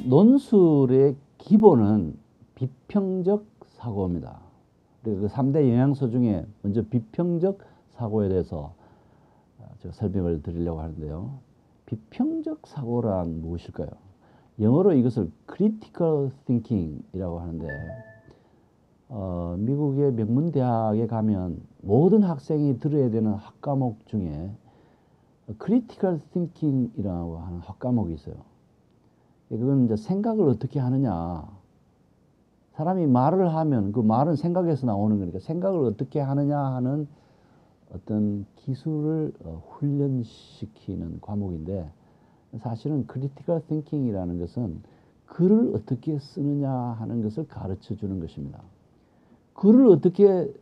논술의 기본은 비평적 사고입니다. 그 3대 영양소 중에 먼저 비평적 사고에 대해서 제가 설명을 드리려고 하는데요. 비평적 사고란 무엇일까요? 영어로 이것을 critical thinking이라고 하는데 미국의 명문 대학에 가면 모든 학생이 들어야 되는 학과목 중에 critical thinking이라고 하는 학과목이 있어요. 그건 이제 생각을 어떻게 하느냐. 사람이 말을 하면 그 말은 생각에서 나오는 거니까 생각을 어떻게 하느냐 하는 어떤 기술을 훈련시키는 과목인데, 사실은 critical thinking이라는 것은 글을 어떻게 쓰느냐 하는 것을 가르쳐 주는 것입니다. 글을 어떻게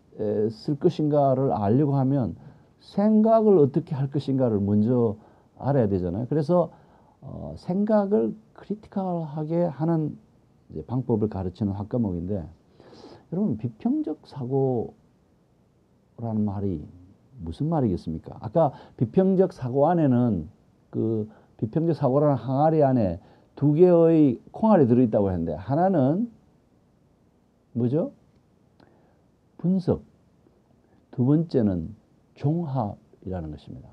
쓸 것인가를 알려고 하면 생각을 어떻게 할 것인가를 먼저 알아야 되잖아요. 그래서 생각을 크리티컬하게 하는 이제 방법을 가르치는 학과목인데, 여러분 비평적 사고라는 말이 무슨 말이겠습니까? 아까 비평적 사고 안에는 그 비평적 사고라는 항아리 안에 두 개의 콩알이 들어있다고 했는데, 하나는 뭐죠? 분석, 두 번째는 종합이라는 것입니다.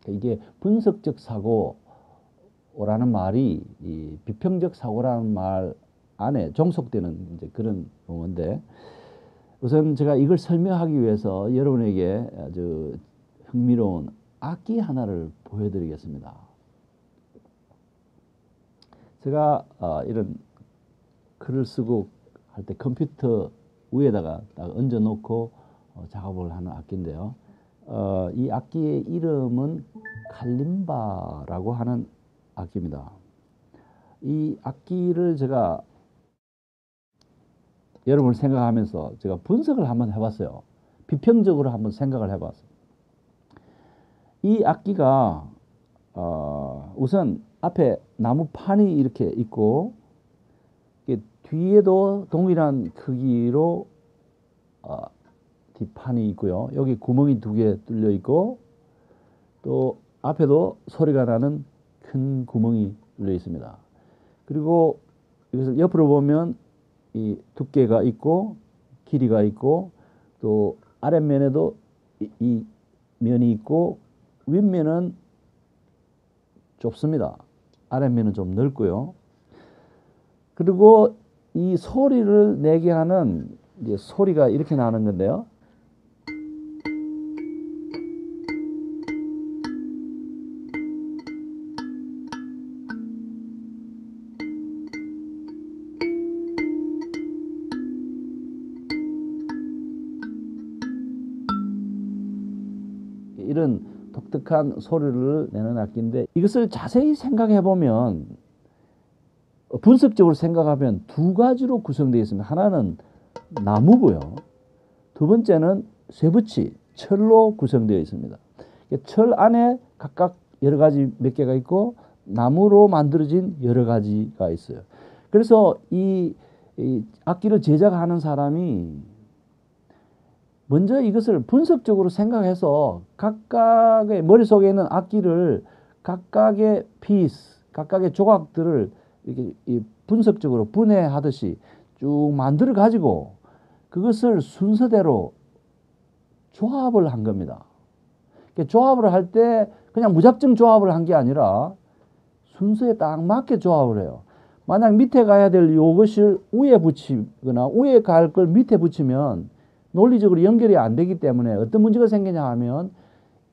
이게 분석적 사고라는 말이 이 비평적 사고라는 말 안에 종속되는 이제 그런 용어인데, 우선 제가 이걸 설명하기 위해서 여러분에게 아주 흥미로운 악기 하나를 보여드리겠습니다. 제가 이런 글을 쓰고 할 때 컴퓨터 위에다가 딱 얹어 놓고 작업을 하는 악기인데요. 이 악기의 이름은 칼림바라고 하는 악기입니다. 이 악기를 제가 여러분을 생각하면서 제가 분석을 한번 해봤어요. 비평적으로 한번 생각을 해봤어요. 이 악기가 우선 앞에 나무판이 이렇게 있고, 뒤에도 동일한 크기로 뒷판이 있고요. 여기 구멍이 두 개 뚫려 있고, 또 앞에도 소리가 나는 큰 구멍이 뚫려 있습니다. 그리고 이것을 옆으로 보면 이 두께가 있고 길이가 있고, 또 아랫면에도 이 면이 있고, 윗면은 좁습니다. 아랫면은 좀 넓고요. 그리고 이 소리를 내게 하는 이제 소리가 이렇게 나는 건데요. 이런 독특한 소리를 내는 악기인데, 이것을 자세히 생각해 보면, 분석적으로 생각하면 두 가지로 구성되어 있습니다. 하나는 나무고요. 두 번째는 쇠붙이, 철로 구성되어 있습니다. 철 안에 각각 여러 가지 몇 개가 있고, 나무로 만들어진 여러 가지가 있어요. 그래서 이 악기를 제작하는 사람이 먼저 이것을 분석적으로 생각해서 각각의 머릿속에 있는 악기를 각각의 피스, 각각의 조각들을 이렇게 분석적으로 분해하듯이 쭉 만들어 가지고 그것을 순서대로 조합을 한 겁니다. 조합을 할 때 그냥 무작정 조합을 한 게 아니라 순서에 딱 맞게 조합을 해요. 만약 밑에 가야 될 이것을 위에 붙이거나 위에 갈 걸 밑에 붙이면 논리적으로 연결이 안 되기 때문에 어떤 문제가 생기냐 하면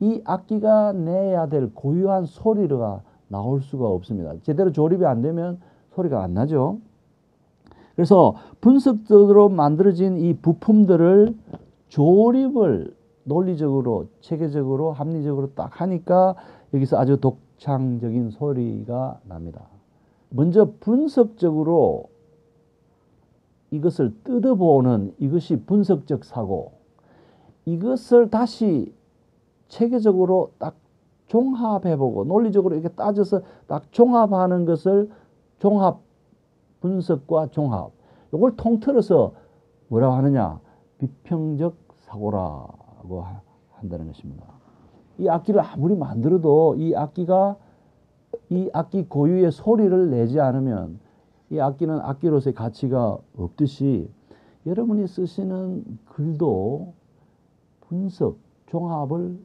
이 악기가 내야 될 고유한 소리가 나올 수가 없습니다. 제대로 조립이 안 되면 소리가 안 나죠. 그래서 분석적으로 만들어진 이 부품들을 조립을 논리적으로, 체계적으로, 합리적으로 딱 하니까 여기서 아주 독창적인 소리가 납니다. 먼저 분석적으로 이것을 뜯어보는 이것이 분석적 사고, 이것을 다시 체계적으로 딱 종합해보고 논리적으로 이렇게 따져서 딱 종합하는 것을 종합 분석과 종합, 이걸 통틀어서 뭐라고 하느냐, 비평적 사고라고 한다는 것입니다. 이 악기를 아무리 만들어도 이 악기가 이 악기 고유의 소리를 내지 않으면 이 악기는 악기로서의 가치가 없듯이 여러분이 쓰시는 글도 분석, 종합을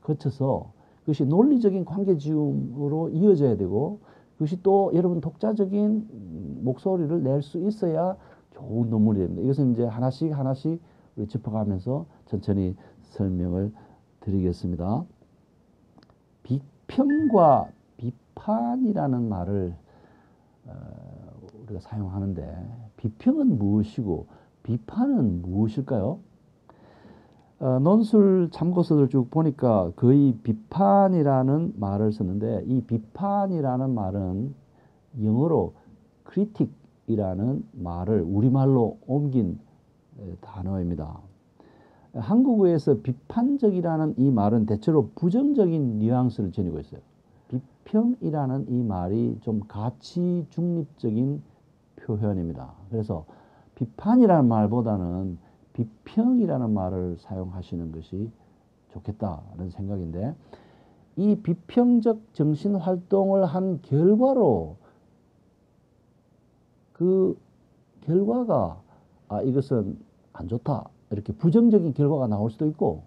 거쳐서 그것이 논리적인 관계지음으로 이어져야 되고 그것이 또 여러분 독자적인 목소리를 낼 수 있어야 좋은 논문이 됩니다. 이것은 이제 하나씩 우리 짚어가면서 천천히 설명을 드리겠습니다. 비평과 비판이라는 말을 우리가 사용하는데 비평은 무엇이고 비판은 무엇일까요? 논술 참고서들 쭉 보니까 거의 비판이라는 말을 썼는데 이 비판이라는 말은 영어로 critic이라는 말을 우리말로 옮긴 단어입니다. 한국어에서 비판적이라는 이 말은 대체로 부정적인 뉘앙스를 지니고 있어요. 비평이라는 이 말이 좀 가치 중립적인 표현입니다. 그래서 비판이라는 말보다는 비평이라는 말을 사용하시는 것이 좋겠다는 생각인데 이 비평적 정신활동을 한 결과로 그 결과가 이것은 안 좋다 이렇게 부정적인 결과가 나올 수도 있고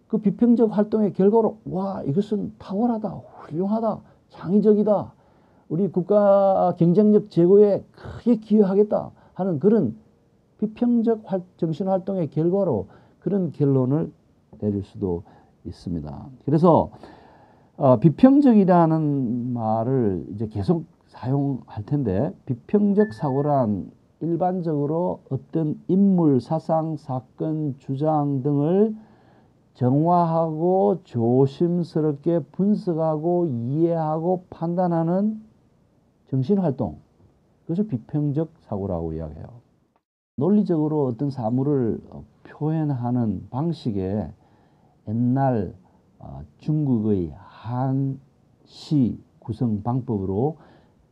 그 비평적 활동의 결과로 와 이것은 탁월하다 훌륭하다 창의적이다 우리 국가 경쟁력 제고에 크게 기여하겠다 하는 그런 비평적 정신활동의 결과로 그런 결론을 내릴 수도 있습니다. 그래서 비평적이라는 말을 이제 계속 사용할 텐데 비평적 사고란 일반적으로 어떤 인물, 사상, 사건, 주장 등을 정화하고 조심스럽게 분석하고 이해하고 판단하는 정신활동 그것을 비평적 사고라고 이야기해요. 논리적으로 어떤 사물을 표현하는 방식에 옛날 중국의 한시 구성 방법으로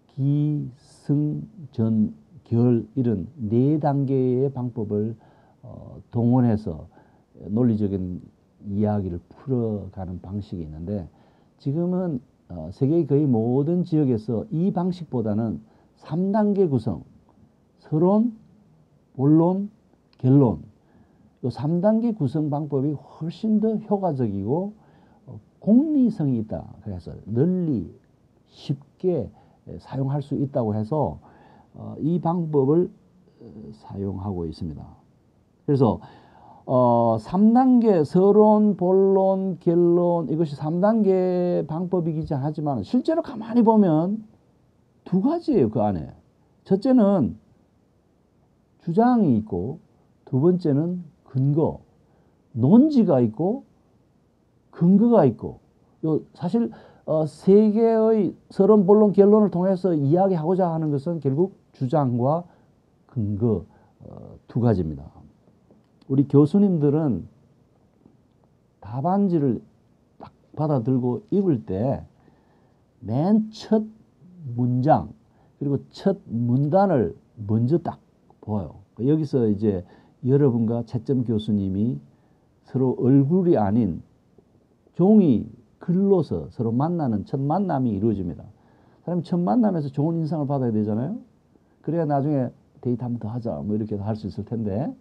기, 승, 전, 결 이런 4단계의 방법을 동원해서 논리적인 이야기를 풀어가는 방식이 있는데 지금은 세계의 거의 모든 지역에서 이 방식보다는 3단계 구성, 서론, 본론, 결론 이 3단계 구성 방법이 훨씬 더 효과적이고 공리성이 있다. 그래서 널리 쉽게 사용할 수 있다고 해서 이 방법을 사용하고 있습니다. 그래서 3단계 서론, 본론, 결론 이것이 3단계 방법이긴 하지만 실제로 가만히 보면 두 가지예요. 그 안에. 첫째는 주장이 있고 두 번째는 근거, 논지가 있고 근거가 있고 사실 세 개의 서론, 본론, 결론을 통해서 이야기하고자 하는 것은 결국 주장과 근거 두 가지입니다. 우리 교수님들은 답안지를 딱 받아들고 읽을 때 맨 첫 문장 그리고 첫 문단을 먼저 딱 보여요. 여기서 이제 여러분과 채점 교수님이 서로 얼굴이 아닌 종이 글로서 서로 만나는 첫 만남이 이루어집니다. 사람이 첫 만남에서 좋은 인상을 받아야 되잖아요. 그래야 나중에 데이트 한 번 더 하자 뭐 이렇게 할 수 있을 텐데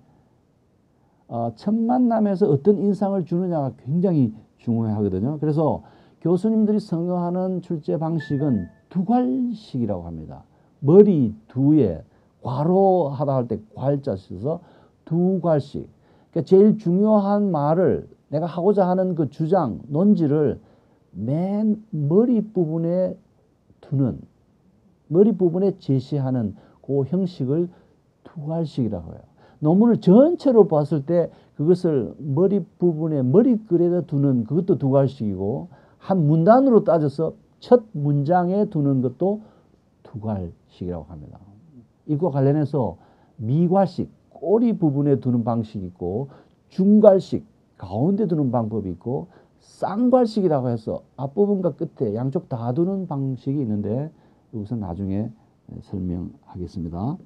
첫 만남에서 어떤 인상을 주느냐가 굉장히 중요하거든요. 그래서 교수님들이 선호하는 출제 방식은 두괄식이라고 합니다. 머리 두에 괄호하다 할 때 괄자 써서 두괄식. 그러니까 제일 중요한 말을 내가 하고자 하는 그 주장, 논지를 맨 머리 부분에 두는, 머리 부분에 제시하는 그 형식을 두괄식이라고 해요. 논문을 전체로 봤을 때 그것을 머리 부분에 머리글에다 두는 그것도 두괄식이고 한 문단으로 따져서 첫 문장에 두는 것도 두괄식이라고 합니다. 이거 관련해서 미괄식, 꼬리 부분에 두는 방식이 있고 중괄식, 가운데 두는 방법이 있고 쌍괄식이라고 해서 앞부분과 끝에 양쪽 다 두는 방식이 있는데 이것은 나중에 설명하겠습니다.